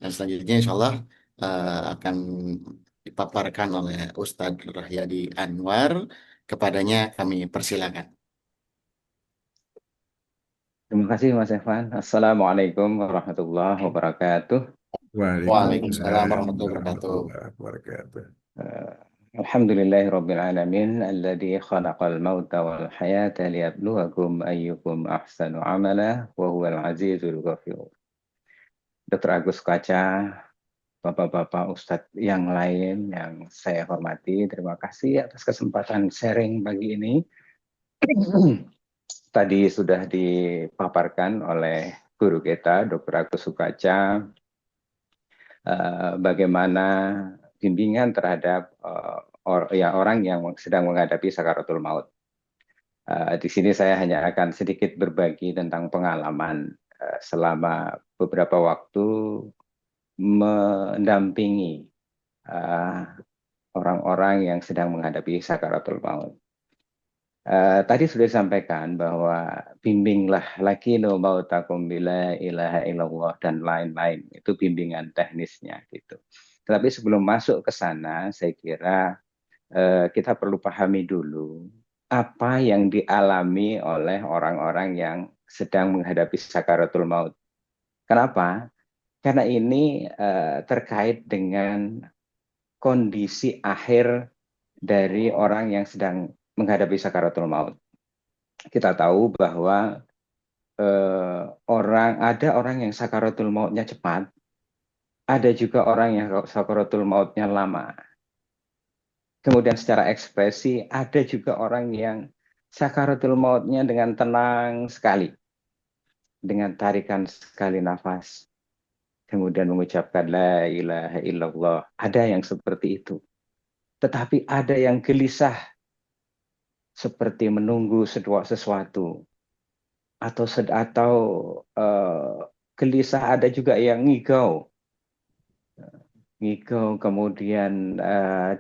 Dan selanjutnya insya Allah akan dipaparkan oleh Ustadz Rahyadi Anwar. Kepadanya kami persilakan. Terima kasih Mas Evan. Assalamualaikum warahmatullahi wabarakatuh. Waalaikumsalam Eh, warahmatullahi wabarakatuh. Warahmatullahi wabarakatuh. eh, Alhamdulillahi Rabbil Alamin alladzi khalaqal mauta wal hayata liyabluwakum ayyukum ahsanu amala wa huwal azizul ghafur. Dr. Agus Kaca, Bapak-bapak Ustadz yang lain yang saya hormati, terima kasih atas kesempatan sharing pagi ini. Tadi sudah dipaparkan oleh guru kita, Dr. Agus Sukaca, bagaimana bimbingan terhadap orang yang sedang menghadapi sakaratul maut. Di sini saya hanya akan sedikit berbagi tentang pengalaman selama beberapa waktu mendampingi orang-orang yang sedang menghadapi sakaratul maut. Tadi sudah disampaikan bahwa bimbinglah lakinu mautakum bila ilaha illallah dan lain-lain. Itu bimbingan teknisnya gitu. Tetapi sebelum masuk ke sana, saya kira kita perlu pahami dulu apa yang dialami oleh orang-orang yang sedang menghadapi sakaratul maut. Kenapa? Karena ini terkait dengan kondisi akhir dari orang yang sedang menghadapi sakaratul maut. Kita tahu bahwa ada orang yang sakaratul mautnya cepat, ada juga orang yang sakaratul mautnya lama. Kemudian secara ekspresi ada juga orang yang sakaratul mautnya dengan tenang sekali, dengan tarikan sekali nafas, kemudian mengucapkan la ilaha illallah. Ada yang seperti itu. Tetapi ada yang gelisah seperti menunggu sesuatu atau gelisah, ada juga yang ngigau kemudian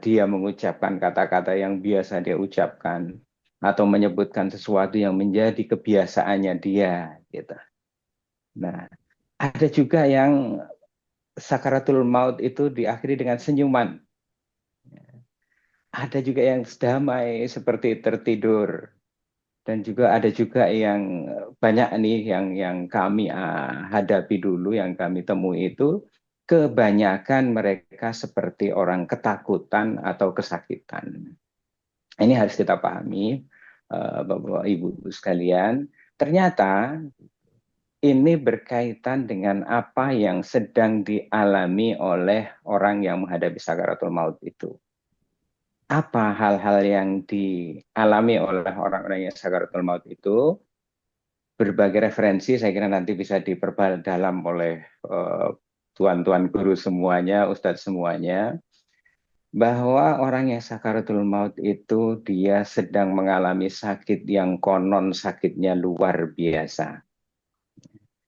dia mengucapkan kata-kata yang biasa dia ucapkan atau menyebutkan sesuatu yang menjadi kebiasaannya dia gitu. Nah, ada juga yang sakaratul maut itu diakhiri dengan senyuman. Ada juga yang damai seperti tertidur. Dan juga ada juga yang banyak nih yang kami hadapi dulu, yang kami temui itu kebanyakan mereka seperti orang ketakutan atau kesakitan. Ini harus kita pahami, Bapak Ibu sekalian. Ternyata ini berkaitan dengan apa yang sedang dialami oleh orang yang menghadapi sakaratul maut itu. Apa hal-hal yang dialami oleh orang-orang yang sakaratul maut itu? Berbagai referensi saya kira nanti bisa diperdalam oleh tuan-tuan guru semuanya, ustadz semuanya, bahwa orang yang sakaratul maut itu dia sedang mengalami sakit yang konon sakitnya luar biasa.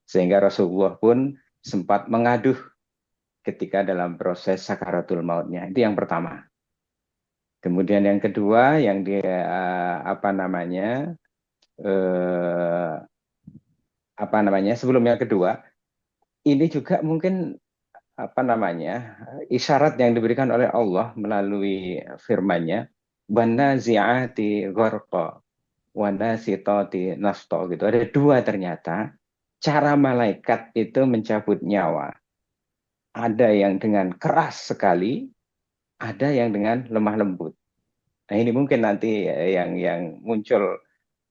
Sehingga Rasulullah pun sempat mengaduh ketika dalam proses sakaratul mautnya. Itu yang pertama. Kemudian yang kedua yang dia eh, sebelum yang kedua, ini juga mungkin isyarat yang diberikan oleh Allah melalui firman-Nya, "Wanazi'ati gharqa wa nasitati nasto," gitu. Ada dua ternyata cara malaikat itu mencabut nyawa. Ada yang dengan keras sekali, ada yang dengan lemah lembut. Nah, ini mungkin nanti yang muncul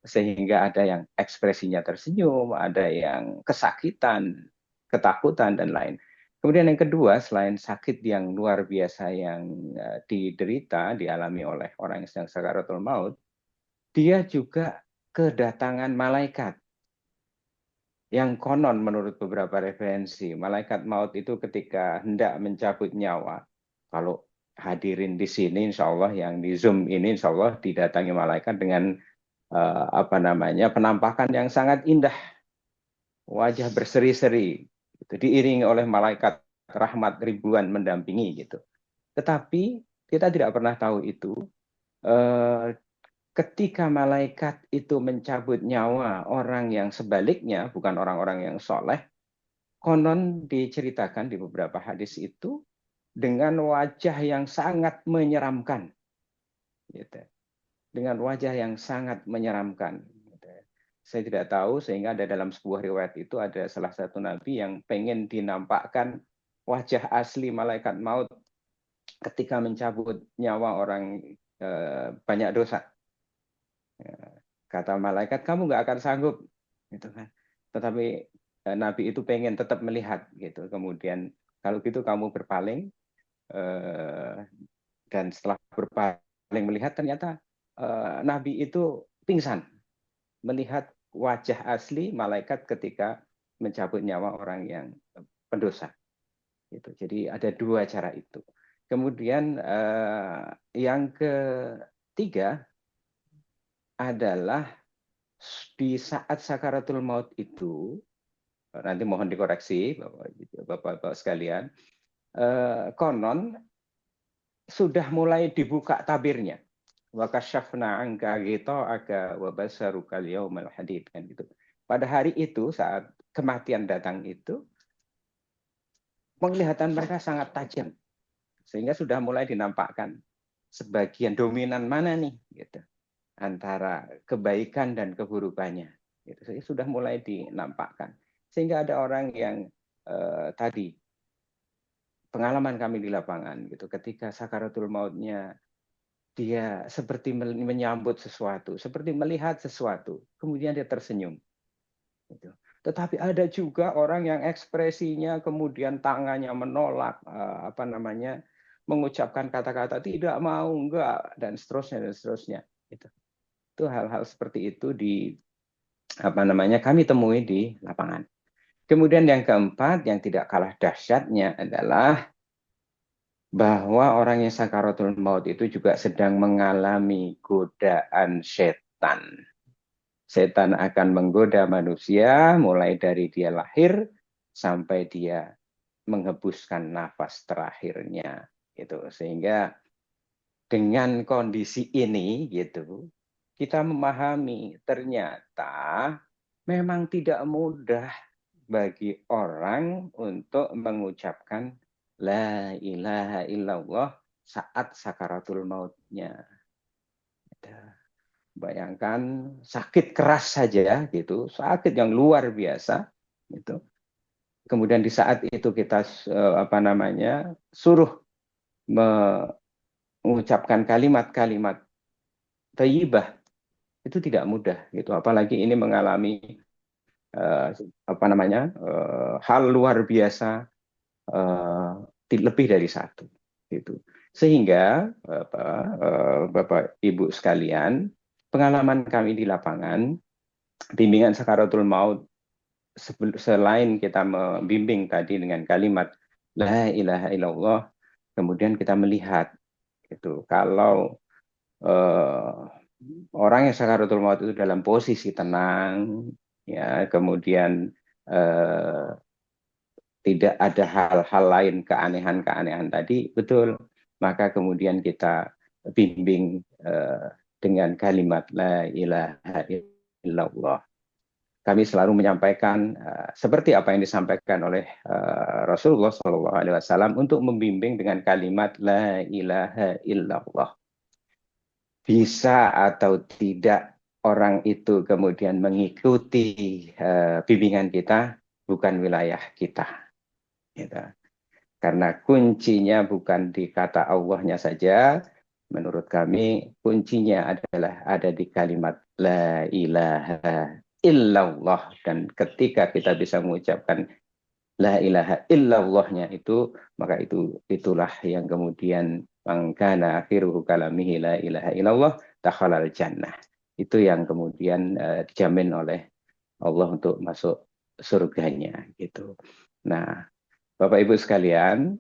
sehingga ada yang ekspresinya tersenyum, ada yang kesakitan, ketakutan dan lain. Kemudian yang kedua, selain sakit yang luar biasa yang dialami oleh orang yang sedang sakaratul maut, dia juga kedatangan malaikat yang konon menurut beberapa referensi, malaikat maut itu ketika hendak mencabut nyawa, kalau hadirin di sini insya Allah, yang di Zoom ini insya Allah didatangi malaikat dengan penampakan yang sangat indah, wajah berseri-seri, itu diiringi oleh malaikat rahmat ribuan mendampingi gitu. Tetapi kita tidak pernah tahu itu ketika malaikat itu mencabut nyawa orang yang sebaliknya, bukan orang-orang yang soleh, konon diceritakan di beberapa hadis itu dengan wajah yang sangat menyeramkan, gitu. Dengan wajah yang sangat menyeramkan. Gitu. Saya tidak tahu, sehingga ada dalam sebuah riwayat itu ada salah satu nabi yang pengen dinampakkan wajah asli malaikat maut ketika mencabut nyawa orang banyak dosa. Kata malaikat, kamu nggak akan sanggup, gitu kan. Tetapi nabi itu pengen tetap melihat, gitu. Kemudian kalau gitu kamu berpaling, eh, dan setelah berpaling melihat ternyata nabi itu pingsan melihat wajah asli malaikat ketika mencabut nyawa orang yang pendosa. Gitu. Jadi ada dua cara itu. Kemudian yang ketiga adalah di saat sakaratul maut itu, nanti mohon dikoreksi Bapak-Bapak sekalian, konon sudah mulai dibuka tabirnya. Wa kasyafna anka ghita'aka wa basarukal yaumal hadid, kan gitu. Pada hari itu saat kematian datang itu, penglihatan mereka sangat tajam sehingga sudah mulai dinampakkan sebagian dominan mana nih, gitu, antara kebaikan dan keburukannya, gitu. Sudah mulai dinampakkan sehingga ada orang yang tadi pengalaman kami di lapangan, gitu, ketika sakaratul mautnya dia seperti menyambut sesuatu, seperti melihat sesuatu, kemudian dia tersenyum, gitu. Tetapi ada juga orang yang ekspresinya kemudian tangannya menolak, apa namanya, mengucapkan kata-kata tidak mau, enggak, dan seterusnya dan seterusnya. Itu hal-hal seperti itu di apa namanya kami temui di lapangan. Kemudian yang keempat yang tidak kalah dahsyatnya adalah bahwa orang yang sakaratul maut itu juga sedang mengalami godaan setan. Setan akan menggoda manusia mulai dari dia lahir sampai dia menghembuskan nafas terakhirnya, gitu. Sehingga dengan kondisi ini, gitu, kita memahami ternyata memang tidak mudah bagi orang untuk mengucapkan la ilaha illallah saat sakaratul mautnya. Bayangkan sakit keras saja, gitu, sakit yang luar biasa, gitu. Kemudian di saat itu kita apa namanya suruh mengucapkan kalimat-kalimat thayyibah, itu tidak mudah, gitu. Apalagi ini mengalami apa namanya hal luar biasa, lebih dari satu, gitu. Sehingga Bapak Ibu sekalian, pengalaman kami di lapangan bimbingan sakaratul maut, selain kita membimbing tadi dengan kalimat la ilaha illallah, kemudian kita melihat, gitu, kalau eh, orang yang sakaratul maut itu dalam posisi tenang, ya, kemudian eh, tidak ada hal-hal lain, keanehan-keanehan tadi, betul, maka kemudian kita bimbing dengan kalimat la ilaha illallah. Kami selalu menyampaikan seperti apa yang disampaikan oleh Rasulullah SAW untuk membimbing dengan kalimat la ilaha illallah. Bisa atau tidak orang itu kemudian mengikuti bimbingan kita bukan wilayah kita, gitu. Karena kuncinya bukan di kata Allahnya saja, menurut kami kuncinya adalah ada di kalimat la ilaha illallah. Dan ketika kita bisa mengucapkan la ilaha illallahnya itu, maka itulah yang kemudian mangkana akhiruhu kalamihi la ilaha illallah takhalal jannah. Itu yang kemudian dijamin oleh Allah untuk masuk surganya, gitu. Nah, Bapak Ibu sekalian,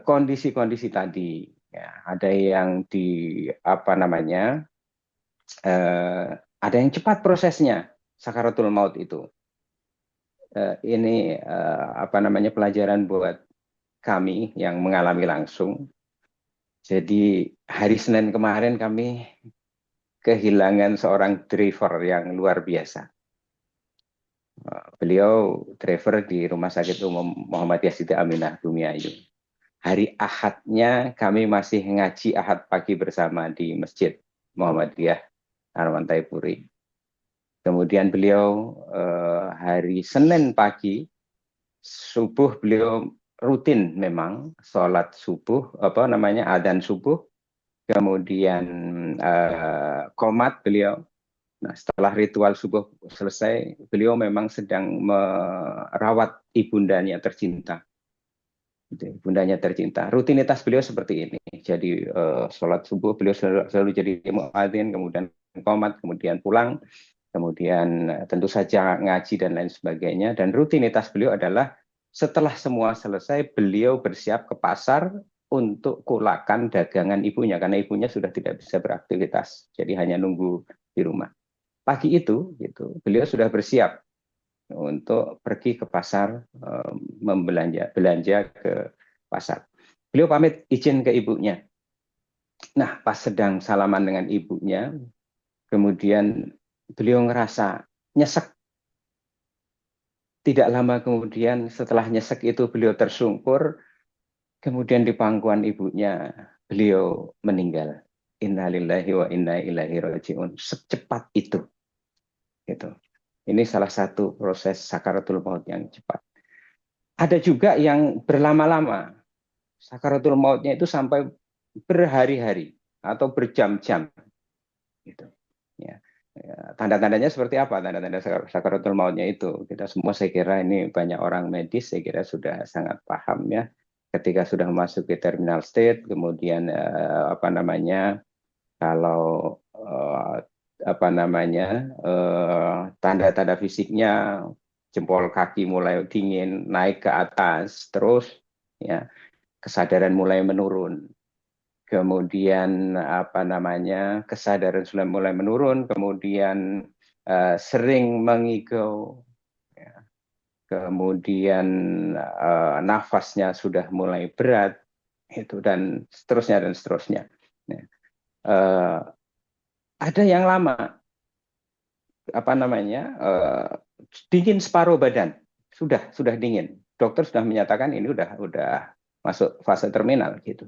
kondisi-kondisi tadi, ya, ada yang di apa namanya, ada yang cepat prosesnya sakaratul maut itu. Ini apa namanya pelajaran buat kami yang mengalami langsung. Jadi hari Senin kemarin kami kehilangan seorang driver yang luar biasa. Beliau driver di Rumah Sakit Umum Muhammadiyah Siti Aminah Bumiayu. Hari Ahadnya kami masih ngaji Ahad pagi bersama di Masjid Muhammadiyah Arwantai Puri. Kemudian beliau hari Senin pagi subuh beliau rutin memang sholat subuh apa namanya adzan subuh, kemudian qomat beliau. Nah, setelah ritual subuh selesai, beliau memang sedang merawat ibundanya tercinta. Ibundanya tercinta. Rutinitas beliau seperti ini. Jadi sholat subuh beliau selalu jadi muadzin, kemudian qomat, kemudian pulang, kemudian tentu saja ngaji dan lain sebagainya. Dan rutinitas beliau adalah setelah semua selesai, beliau bersiap ke pasar untuk kulakan dagangan ibunya, karena ibunya sudah tidak bisa beraktivitas. Jadi hanya nunggu di rumah. Pagi itu, gitu, beliau sudah bersiap untuk pergi ke pasar, belanja ke pasar. Beliau pamit izin ke ibunya. Nah, pas sedang salaman dengan ibunya, kemudian beliau ngerasa nyesek. Tidak lama kemudian setelah nyesek itu beliau tersungkur, kemudian di pangkuan ibunya beliau meninggal. Innalillahi wa inna ilaihi rajiun. Secepat itu. Gitu. Ini salah satu proses sakaratul maut yang cepat. Ada juga yang berlama-lama. Sakaratul mautnya itu sampai berhari-hari atau berjam-jam. Gitu. Ya. Tanda-tandanya seperti apa? Tanda-tanda sakaratul mautnya itu. Kita semua saya kira ini banyak orang medis, saya kira sudah sangat paham ya. Ketika sudah masuk ke terminal state, kemudian apa namanya, kalau apa namanya, tanda-tanda fisiknya, jempol kaki mulai dingin, naik ke atas, terus ya kesadaran mulai menurun. Kemudian apa namanya, kesadaran sudah mulai menurun, kemudian sering mengigau, ya. Kemudian nafasnya sudah mulai berat, itu dan seterusnya dan seterusnya. Ya. Ada yang lama, apa namanya, dingin separuh badan, sudah dingin. Dokter sudah menyatakan ini udah masuk fase terminal gitu.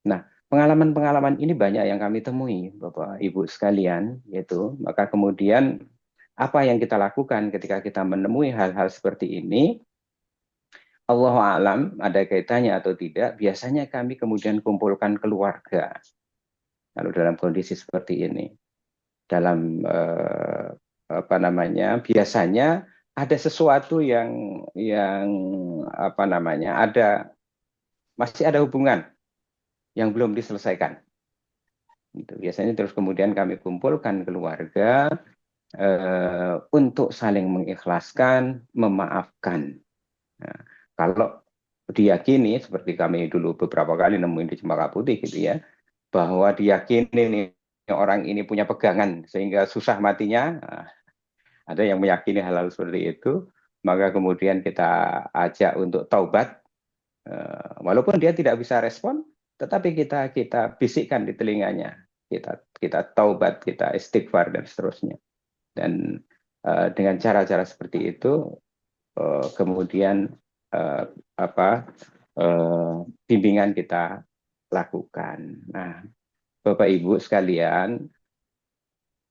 Nah, pengalaman-pengalaman ini banyak yang kami temui, Bapak Ibu sekalian, yaitu maka kemudian apa yang kita lakukan ketika kita menemui hal-hal seperti ini, Allah alam ada kaitannya atau tidak, biasanya kami kemudian kumpulkan keluarga kalau dalam kondisi seperti ini. Dalam apa namanya, biasanya ada sesuatu yang apa namanya, masih ada hubungan yang belum diselesaikan. Gitu. Biasanya terus kemudian kami kumpulkan keluarga untuk saling mengikhlaskan, memaafkan. Nah, kalau diyakini, seperti kami dulu beberapa kali nemuin di Cempaka Putih gitu ya, bahwa diyakini nih orang ini punya pegangan sehingga susah matinya, nah, ada yang meyakini hal-hal seperti itu, maka kemudian kita ajak untuk taubat, walaupun dia tidak bisa respon, tetapi kita bisikkan di telinganya, kita taubat, kita istighfar dan seterusnya. Dan dengan cara-cara seperti itu, kemudian apa bimbingan kita lakukan. Nah, Bapak Ibu sekalian,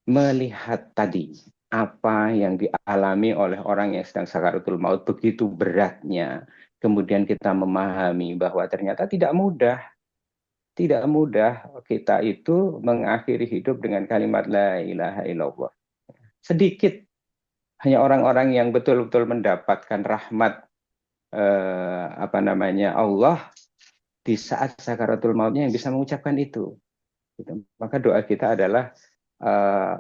melihat tadi apa yang dialami oleh orang yang sedang sakaratul maut begitu beratnya, kemudian kita memahami bahwa ternyata tidak mudah kita itu mengakhiri hidup dengan kalimat la ilaha illallah. Sedikit hanya orang-orang yang betul-betul mendapatkan rahmat apa namanya Allah di saat sakaratul mautnya yang bisa mengucapkan itu. Gitu. Maka doa kita adalah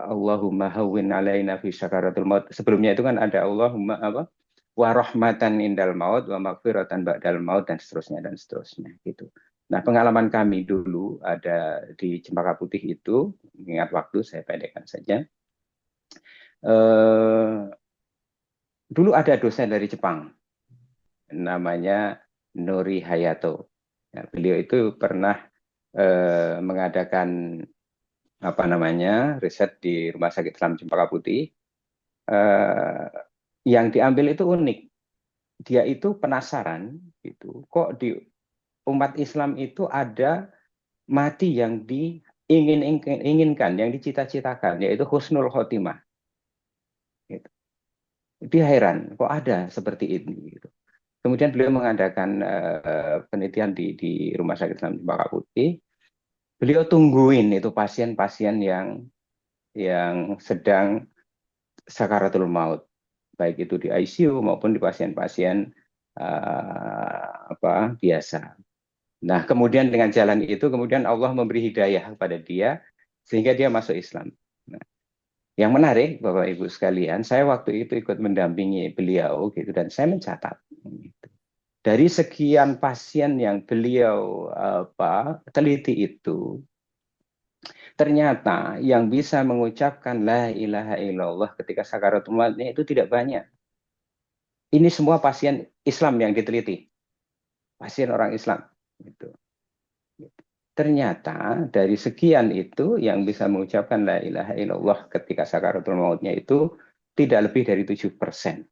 Allahumma hawwin alaina fi sakaratul maut. Sebelumnya itu kan ada Allahumma apa? Wa rahmatan indal maut wa maghfiratan ba'dal maut dan seterusnya gitu. Nah, pengalaman kami dulu ada di Cempaka Putih itu, ingat waktu saya pendekkan saja. Dulu ada dosen dari Jepang, namanya Nori Hayato. Ya, beliau itu pernah mengadakan apa namanya riset di Rumah Sakit Islam Cempaka Putih, yang diambil itu unik. Dia itu penasaran gitu. Kok di umat Islam itu ada mati yang diinginkan, yang dicita-citakan, yaitu husnul khotimah. Gitu. Dia heran, kok ada seperti ini. Gitu. Kemudian beliau mengadakan penelitian di Rumah Sakit Islam Cempaka Putih. Beliau tungguin itu pasien-pasien yang sedang sakaratul maut, baik itu di ICU maupun di pasien-pasien biasa. Nah, kemudian dengan jalan itu, kemudian Allah memberi hidayah kepada dia, sehingga dia masuk Islam. Nah, yang menarik, Bapak Ibu sekalian, saya waktu itu ikut mendampingi beliau, gitu, dan saya mencatat. Gitu. Dari sekian pasien yang beliau teliti itu, ternyata yang bisa mengucapkan La ilaha illallah ketika sakaratul mautnya itu tidak banyak. Ini semua pasien Islam yang diteliti, pasien orang Islam. Gitu. Ternyata dari sekian itu yang bisa mengucapkan la ilaha illallah ketika sakaratul mautnya itu tidak lebih dari 7%.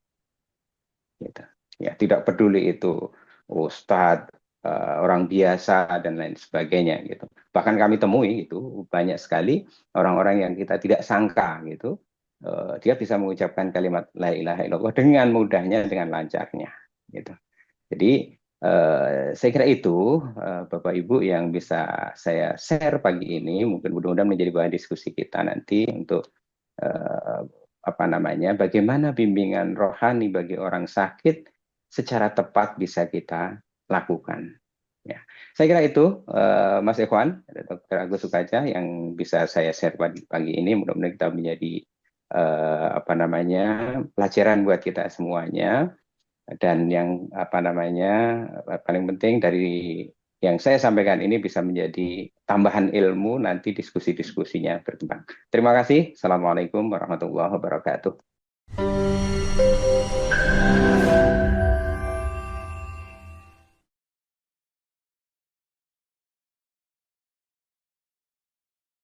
Gitu. Ya, tidak peduli itu ustadz, orang biasa dan lain sebagainya gitu. Bahkan kami temui itu banyak sekali orang-orang yang kita tidak sangka gitu. Dia bisa mengucapkan kalimat la ilaha illallah dengan mudahnya, dengan lancarnya gitu. Jadi saya kira itu Bapak Ibu yang bisa saya share pagi ini. Mungkin mudah-mudahan menjadi bahan diskusi kita nanti untuk eh, bagaimana bimbingan rohani bagi orang sakit secara tepat bisa kita lakukan. Ya, saya kira itu Mas Ikhwan, Dr. Agus Sukaja yang bisa saya share pagi ini. Mudah-mudahan kita menjadi pelajaran buat kita semuanya. Dan yang paling penting dari yang saya sampaikan ini bisa menjadi tambahan ilmu nanti diskusi-diskusinya berkembang. Terima kasih. Assalamualaikum warahmatullahi wabarakatuh.